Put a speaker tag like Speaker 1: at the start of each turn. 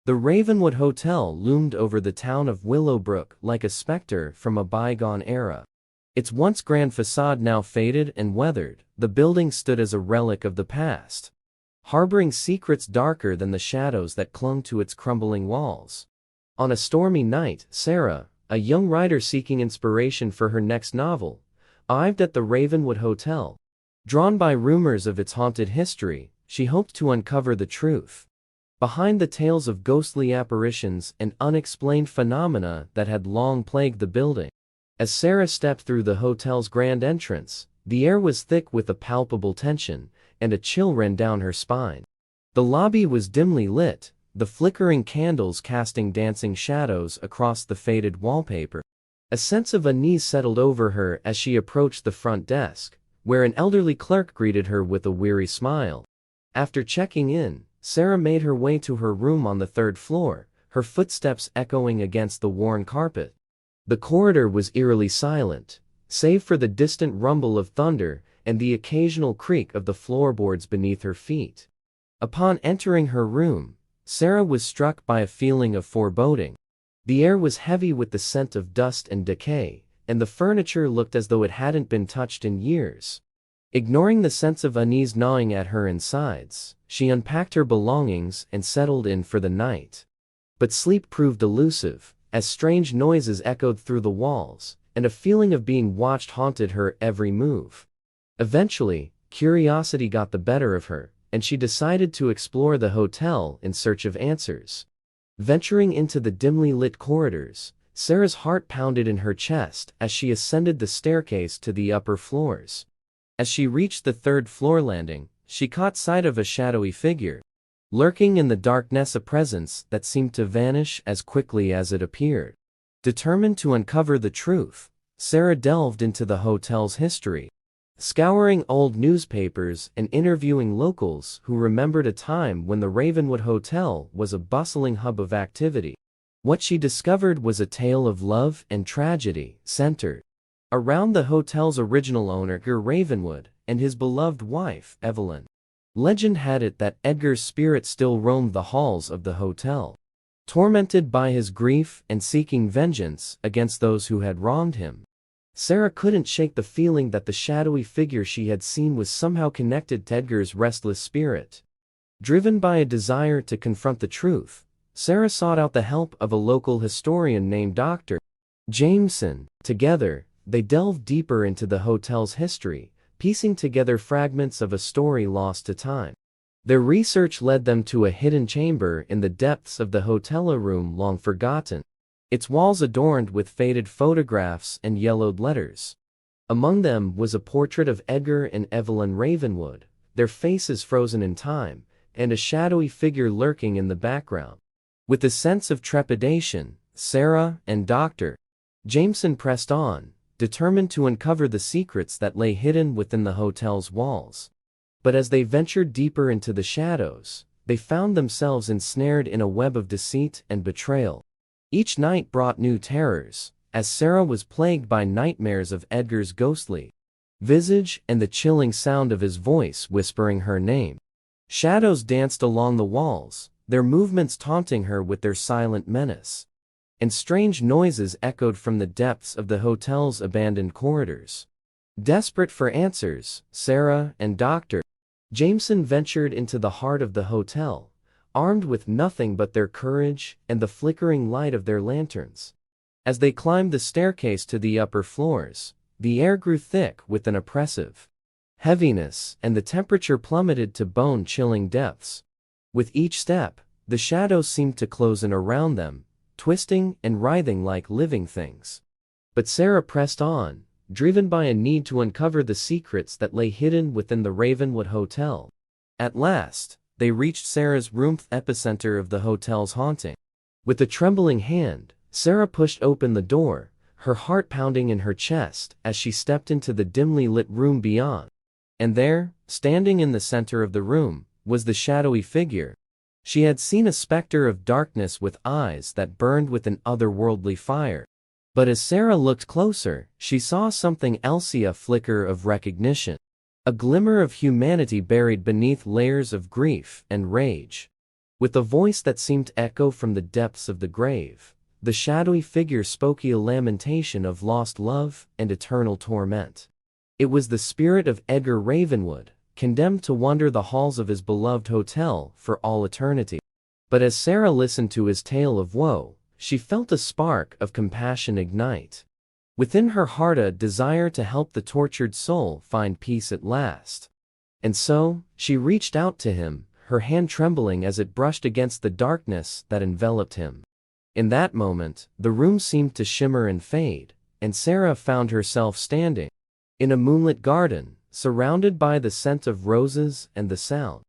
Speaker 1: The Ravenwood Hotel loomed over the town of Willowbrook like a specter from a bygone era. Its once grand facade now faded and weathered, the building stood as a relic of the past, harboring secrets darker than the shadows that clung to its crumbling walls. On a stormy night, Sarah, a young writer seeking inspiration for her next novel, arrived at the Ravenwood Hotel. Drawn by rumors of its haunted history, she hoped to uncover the truth behind the tales of ghostly apparitions and unexplained phenomena that had long plagued the building. As Sarah stepped through the hotel's grand entrance, the air was thick with a palpable tension, and a chill ran down her spine. The lobby was dimly lit, the flickering candles casting dancing shadows across the faded wallpaper. A sense of unease settled over her as she approached the front desk, where an elderly clerk greeted her with a weary smile. After checking in, Sarah made her way to her room on the third floor, her footsteps echoing against the worn carpet. The corridor was eerily silent, save for the distant rumble of thunder and the occasional creak of the floorboards beneath her feet. Upon entering her room, Sarah was struck by a feeling of foreboding. The air was heavy with the scent of dust and decay, and the furniture looked as though it hadn't been touched in years. Ignoring the sense of unease gnawing at her insides, she unpacked her belongings and settled in for the night. But sleep proved elusive, as strange noises echoed through the walls, and a feeling of being watched haunted her every move. Eventually, curiosity got the better of her, and she decided to explore the hotel in search of answers. Venturing into the dimly lit corridors, Sarah's heart pounded in her chest as she ascended the staircase to the upper floors. As she reached the third-floor landing, she caught sight of a shadowy figure. Lurking in the darkness, a presence that seemed to vanish as quickly as it appeared. Determined to uncover the truth, Sarah delved into the hotel's history, scouring old newspapers and interviewing locals who remembered a time when the Ravenwood Hotel was a bustling hub of activity. What she discovered was a tale of love and tragedy centered around the hotel's original owner, Edgar Ravenwood, and his beloved wife, Evelyn. Legend had it that Edgar's spirit still roamed the halls of the hotel, tormented by his grief and seeking vengeance against those who had wronged him. Sarah couldn't shake the feeling that the shadowy figure she had seen was somehow connected to Edgar's restless spirit. Driven by a desire to confront the truth, Sarah sought out the help of a local historian named Dr. Jameson. Together, they delved deeper into the hotel's history, piecing together fragments of a story lost to time. Their research led them to a hidden chamber in the depths of the hotel, a room long forgotten, its walls adorned with faded photographs and yellowed letters. Among them was a portrait of Edgar and Evelyn Ravenwood, their faces frozen in time, and a shadowy figure lurking in the background. With a sense of trepidation, Sarah and Dr. Jameson pressed on, determined to uncover the secrets that lay hidden within the hotel's walls. But as they ventured deeper into the shadows, they found themselves ensnared in a web of deceit and betrayal. Each night brought new terrors, as Sarah was plagued by nightmares of Edgar's ghostly visage and the chilling sound of his voice whispering her name. Shadows danced along the walls, their movements taunting her with their silent menace. And strange noises echoed from the depths of the hotel's abandoned corridors. Desperate for answers, Sarah and Dr. Jameson ventured into the heart of the hotel, armed with nothing but their courage and the flickering light of their lanterns. As they climbed the staircase to the upper floors, the air grew thick with an oppressive heaviness, and the temperature plummeted to bone-chilling depths. With each step, the shadows seemed to close in around them, twisting and writhing like living things. But Sarah pressed on, driven by a need to uncover the secrets that lay hidden within the Ravenwood Hotel. At last, they reached Sarah's room, the epicenter of the hotel's haunting. With a trembling hand, Sarah pushed open the door, her heart pounding in her chest as she stepped into the dimly lit room beyond. And there, standing in the center of the room, was the shadowy figure. She had seen a specter of darkness with eyes that burned with an otherworldly fire. But as Sarah looked closer, she saw something else, a flicker of recognition. A glimmer of humanity buried beneath layers of grief and rage. With a voice that seemed to echo from the depths of the grave, the shadowy figure spoke a lamentation of lost love and eternal torment. It was the spirit of Edgar Ravenwood, condemned to wander the halls of his beloved hotel for all eternity. But as Sarah listened to his tale of woe, she felt a spark of compassion ignite. Within her heart a desire to help the tortured soul find peace at last. And so, she reached out to him, her hand trembling as it brushed against the darkness that enveloped him. In that moment, the room seemed to shimmer and fade, and Sarah found herself standing in a moonlit garden, surrounded by the scent of roses and the sound